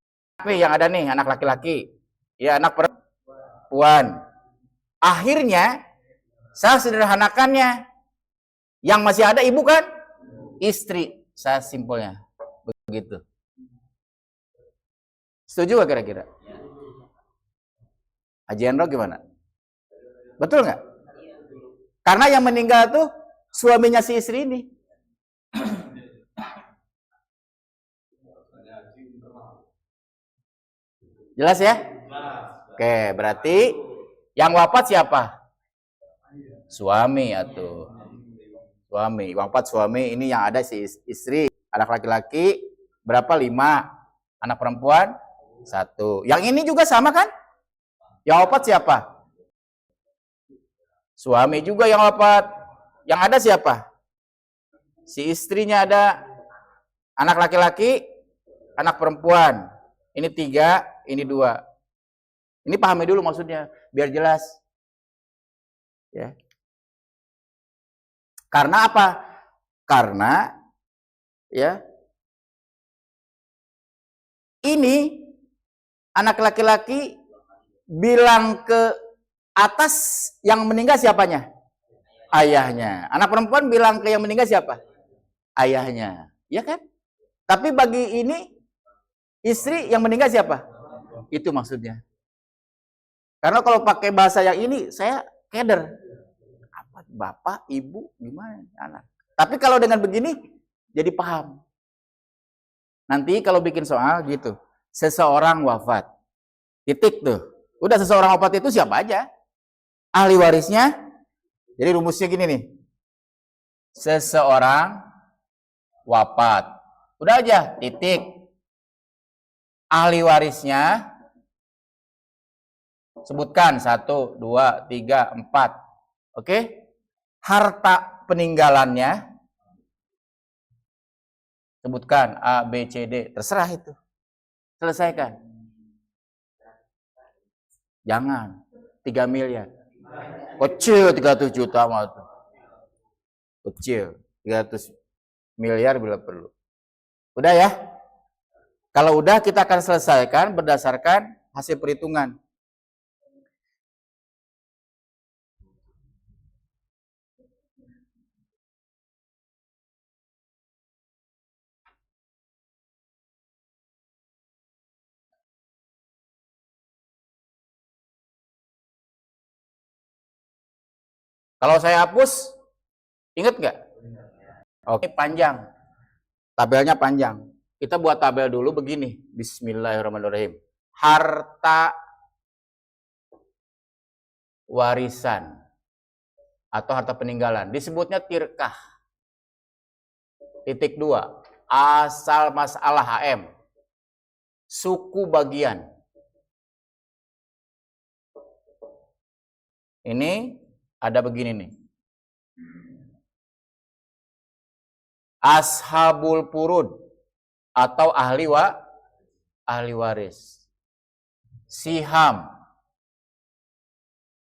nih yang ada nih, anak laki-laki. Ya, anak perempuan. Akhirnya saya sederhanakannya. Yang masih ada ibu kan? Istri. Saya simpelnya. Begitu. Setuju gak kira-kira? Haji Andro gimana? Betul nggak? Karena yang meninggal tuh suaminya si istri ini. Jelas ya? Oke, berarti yang wafat siapa? Suami atuh. Suami, wafat suami, ini yang ada si istri, anak laki-laki berapa? 5, anak perempuan 1. Yang ini juga sama kan? Yang wafat siapa? Suami juga yang wafat. Yang ada siapa? Si istrinya ada, anak laki-laki, anak perempuan. Ini 3, ini 2. Ini pahami dulu maksudnya, biar jelas. Ya. Karena apa? Karena ya ini anak laki-laki bilang ke atas yang meninggal siapanya? Ayahnya. Anak perempuan bilang ke yang meninggal siapa? Ayahnya. Ya kan? Tapi bagi ini istri yang meninggal siapa? Itu maksudnya. Karena kalau pakai bahasa yang ini saya keder. Apa bapak, ibu, gimana anak? Tapi kalau dengan begini jadi paham. Nanti kalau bikin soal gitu, seseorang wafat. Titik tuh. Udah seseorang wafat itu siapa aja. Ahli warisnya, jadi rumusnya gini nih. Seseorang wafat. Udah aja, titik. Ahli warisnya, sebutkan 1, 2, 3, 4. Oke? Harta peninggalannya, sebutkan A, B, C, D. Terserah itu. Selesaikan. Jangan. 3 miliar. Kecil 300 juta mah itu. Kecil. 300 miliar bila perlu. Udah ya? Kalau udah kita akan selesaikan berdasarkan hasil perhitungan. Kalau saya hapus, inget nggak? Oke, panjang. Tabelnya panjang. Kita buat tabel dulu begini. Bismillahirrahmanirrahim. Harta warisan atau harta peninggalan. Disebutnya tirkah. Titik 2. Asal masalah HM. Suku bagian. Ini ada begini nih. Ashabul furud atau ahli waris. Siham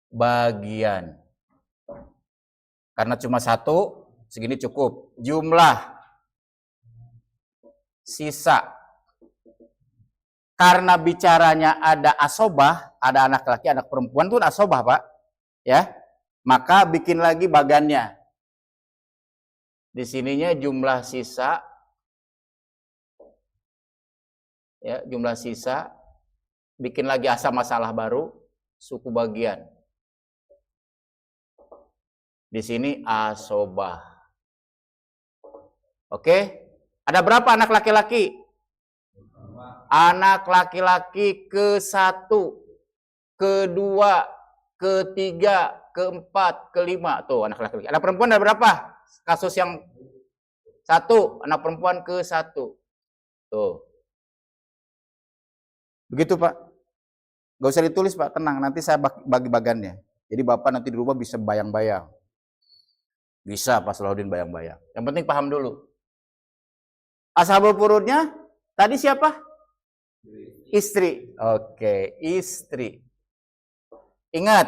bagian. Karena cuma satu, segini cukup. Jumlah sisa. Karena bicaranya ada asobah, ada anak laki, anak perempuan tuh asobah, Pak. Ya. Maka bikin lagi bagannya. Di sininya jumlah sisa. Ya, jumlah sisa. Bikin lagi asal masalah baru, suku bagian. Di sini asobah. Oke? Ada berapa anak laki-laki? Anak laki-laki ke-1, ke-2, ke-3, ke-4, ke-5. Tuh anak laki-laki. Anak perempuan ada berapa? Kasus yang 1, anak perempuan ke-1. Tuh. Begitu, Pak. Gak usah ditulis, Pak. Tenang, nanti saya bagi bagannya. Jadi Bapak nanti di rumah bisa bayang-bayang. Bisa Pak Salahuddin bayang-bayang. Yang penting paham dulu. Ashabul furudnya tadi siapa? Istri. Oke, istri. Ingat,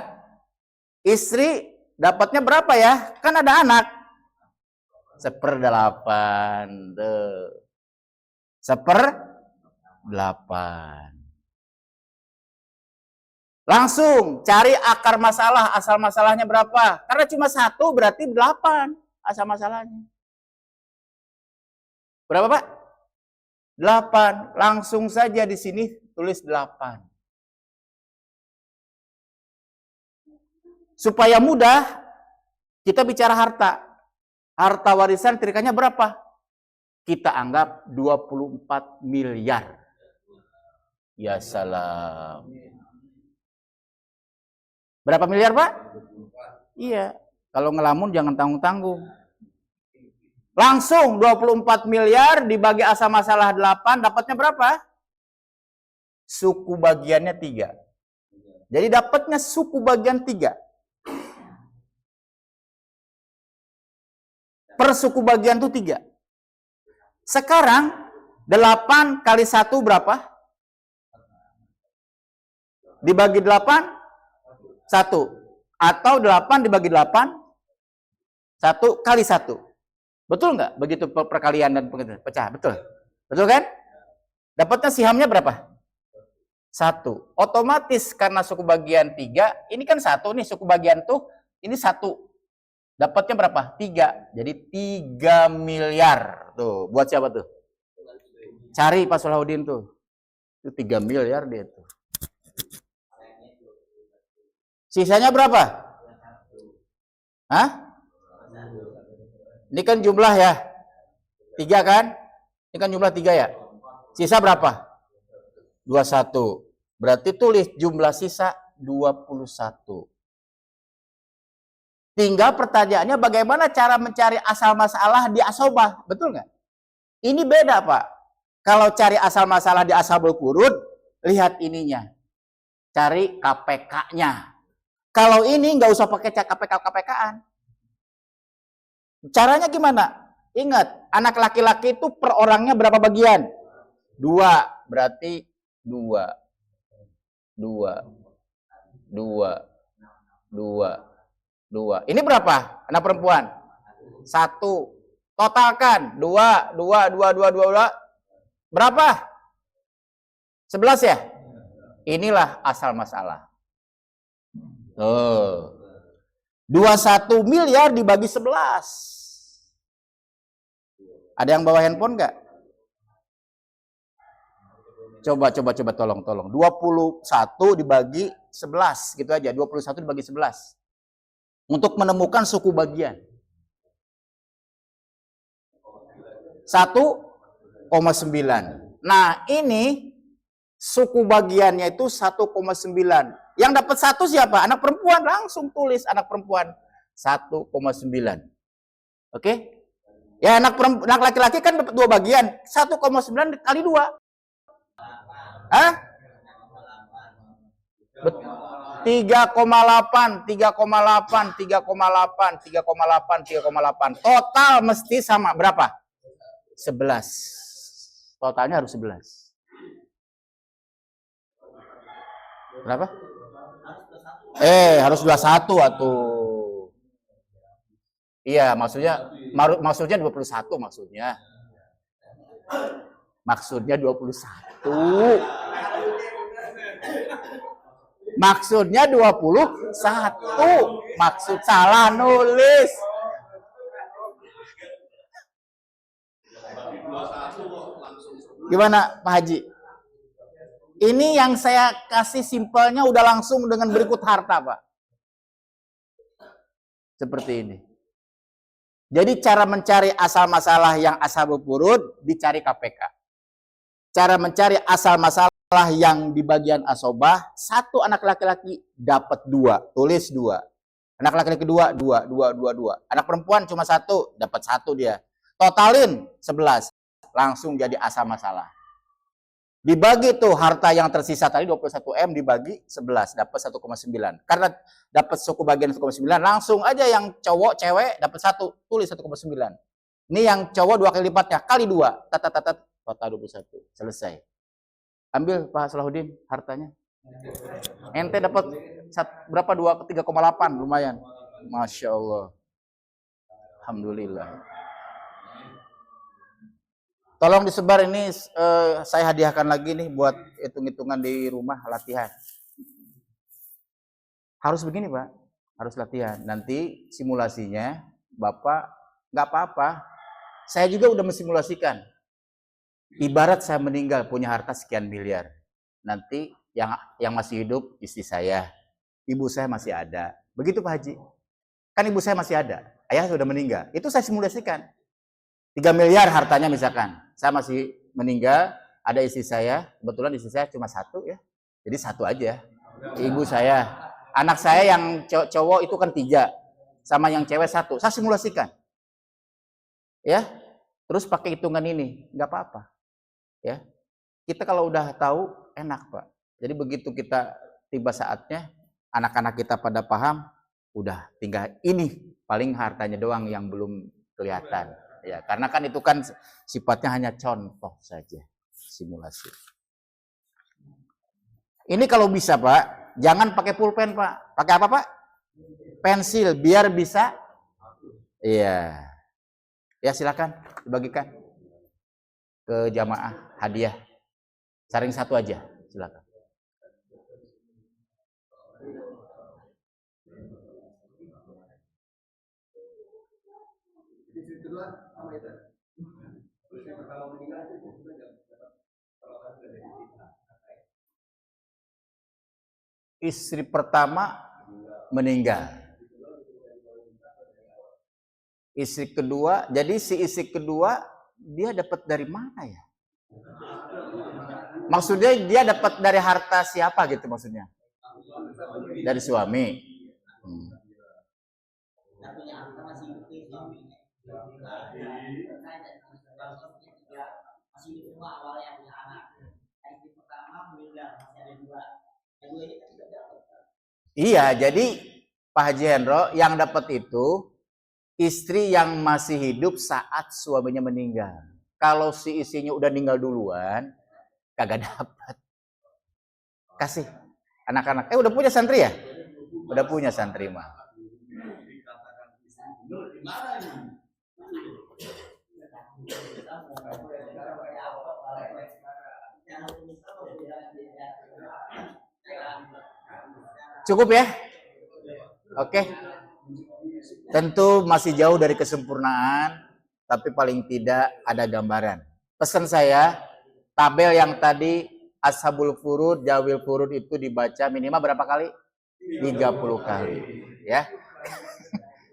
istri dapatnya berapa ya? Kan ada anak. 1/8. 1/8. Langsung cari akar masalah, asal masalahnya berapa? Karena cuma 1 berarti 8 asal masalahnya. Berapa, Pak? 8. Langsung saja di sini tulis 8. Supaya mudah, kita bicara harta. Harta warisan tirkahnya berapa? Kita anggap 24 miliar. Ya salam. Berapa miliar, Pak? Iya. Kalau ngelamun jangan tanggung-tanggung. Langsung 24 miliar dibagi asal masalah 8, dapatnya berapa? Suku bagiannya 3. Jadi dapatnya suku bagian 3. Per suku bagian itu 3. Sekarang 8 kali 1 berapa? Dibagi 8? 1. Atau 8 dibagi 8? 1 kali 1. Betul nggak? Begitu perkalian dan pecah. Betul? Betul kan? Dapatnya sihamnya berapa? 1. Otomatis karena suku bagian 3, ini kan 1 nih suku bagian tuh, ini 1. Dapatnya berapa? 3. Jadi 3 miliar. Tuh, buat siapa tuh? Cari Pak Salahuddin tuh. Itu 3 miliar dia tuh. Sisanya berapa? Hah? Ini kan jumlah ya. 3 kan? Ini kan jumlah 3 ya. Sisa berapa? 21. Berarti tulis jumlah sisa 21. Tinggal pertanyaannya bagaimana cara mencari asal masalah di asobah, betul nggak? Ini beda Pak. Kalau cari asal masalah di ashabul furud, lihat ininya. Cari KPK-nya. Kalau ini nggak usah pakai KPK-KPK-an. Caranya gimana? Ingat, anak laki-laki itu per orangnya berapa bagian? 2, berarti 2. 2. Ini berapa? Anak perempuan? 1. Totalkan. 2. Berapa? 11 ya? Inilah asal masalah. 21 miliar dibagi 11. Ada yang bawa handphone nggak? Coba tolong. 21 dibagi 11 gitu aja. 21 dibagi 11. Untuk menemukan suku bagian. 1,9. Nah, ini suku bagiannya itu 1,9. Yang dapat 1 siapa? Anak perempuan. Langsung tulis anak perempuan 1,9. Oke? Ya, anak laki-laki kan dapat 2 bagian. 1,9 kali 2. Hah? 3,8. Total mesti sama berapa? 11. Totalnya harus 11. Berapa? Harus 21 atuh. Iya, maksudnya 21 maksudnya. Maksudnya 21. Maksudnya 21. Maksud salah nulis. Gimana Pak Haji? Ini yang saya kasih simpelnya udah langsung dengan berikut harta, Pak. Seperti ini. Jadi cara mencari asal masalah yang ashabul furud dicari KPK. Cara mencari asal masalah yang di bagian asobah, 1 anak laki-laki dapat 2, tulis 2. Anak laki-laki 2. Anak perempuan cuma 1, dapat 1 dia. Totalin 11, langsung jadi asal masalah. Dibagi tuh harta yang tersisa tadi 21M dibagi 11 dapat 1,9. Karena dapat suku bagian 1,9 langsung aja yang cowok cewek dapat 1, tulis 1,9. Ini yang cowok 2 kali lipatnya kali 2. Total 21. Selesai. Ambil Pak Salahuddin hartanya. Ente dapat berapa? 3,8 lumayan. Masya Allah. Alhamdulillah. Tolong disebar ini, saya hadiahkan lagi nih buat hitung-hitungan di rumah latihan. Harus begini Pak, harus latihan. Nanti simulasinya Bapak nggak apa-apa. Saya juga udah mensimulasikan. Ibarat saya meninggal punya harta sekian miliar. Nanti yang masih hidup istri saya, ibu saya masih ada. Begitu Pak Haji. Kan ibu saya masih ada, ayah sudah meninggal. Itu saya simulasikan. 3 miliar hartanya misalkan. Saya masih meninggal, ada istri saya, kebetulan istri saya cuma 1 ya. Jadi 1 aja. Ibu saya, anak saya yang cowok itu kan 3, sama yang cewek 1. Saya simulasikan. Ya. Terus pakai hitungan ini, nggak apa-apa. Ya. Kita kalau udah tahu enak, Pak. Jadi begitu kita tiba saatnya, anak-anak kita pada paham, udah tinggal ini paling hartanya doang yang belum kelihatan. Ya, karena kan itu kan sifatnya hanya contoh saja, simulasi. Ini kalau bisa Pak, jangan pakai pulpen Pak. Pakai apa Pak? Pensil, biar bisa. Iya. Ya silakan dibagikan ke jamaah hadiah. Saring 1 aja, silakan. Istri pertama meninggal. Istri kedua, jadi si istri kedua dia dapat dari mana ya? Maksudnya dia dapat dari harta siapa gitu maksudnya? Dari suami. Tapi yang kita masih hidup itu suaminya. Masih hidup semua awalnya punya anak. Istri pertama meninggal, masih ada dua. Yang dua ini kan tidak dapat. Iya, jadi Pak Haji Hendro yang dapat itu istri yang masih hidup saat suaminya meninggal. Kalau si istrinya udah meninggal duluan, kagak dapat. Kasih anak-anak. Udah punya santri ya? Udah punya santri mah. Cukup ya? Oke. Tentu masih jauh dari kesempurnaan, tapi paling tidak ada gambaran. Pesan saya, tabel yang tadi Ashabul Furud, Jawil Furud itu dibaca minimal berapa kali? 30 kali, ya.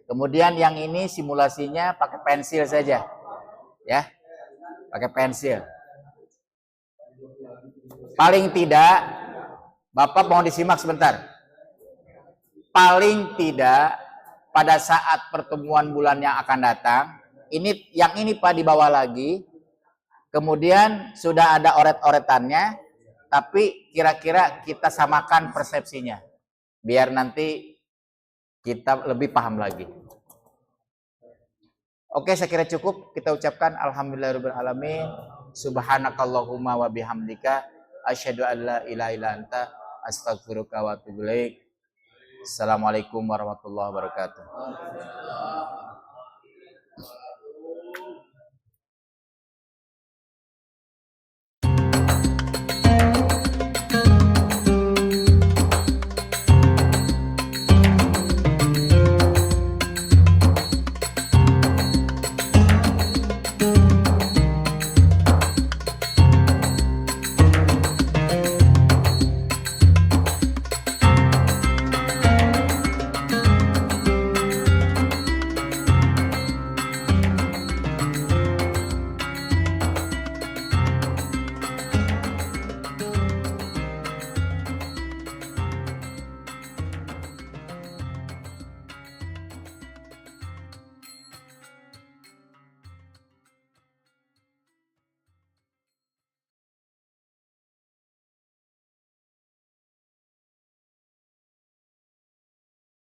Kemudian yang ini simulasinya pakai pensil saja. Ya. Pakai pensil. Paling tidak, Bapak mohon disimak sebentar. Paling tidak pada saat pertemuan bulan yang akan datang, yang ini Pak dibawa lagi. Kemudian sudah ada oret-oretannya, tapi kira-kira kita samakan persepsinya. Biar nanti kita lebih paham lagi. Oke, saya kira cukup. Kita ucapkan alhamdulillahirabbil alamin. Subhanakallahumma wa bihamdika asyhadu an la ilaha illa anta astaghfiruka wa atubu ilaik. Assalamualaikum warahmatullahi wabarakatuh.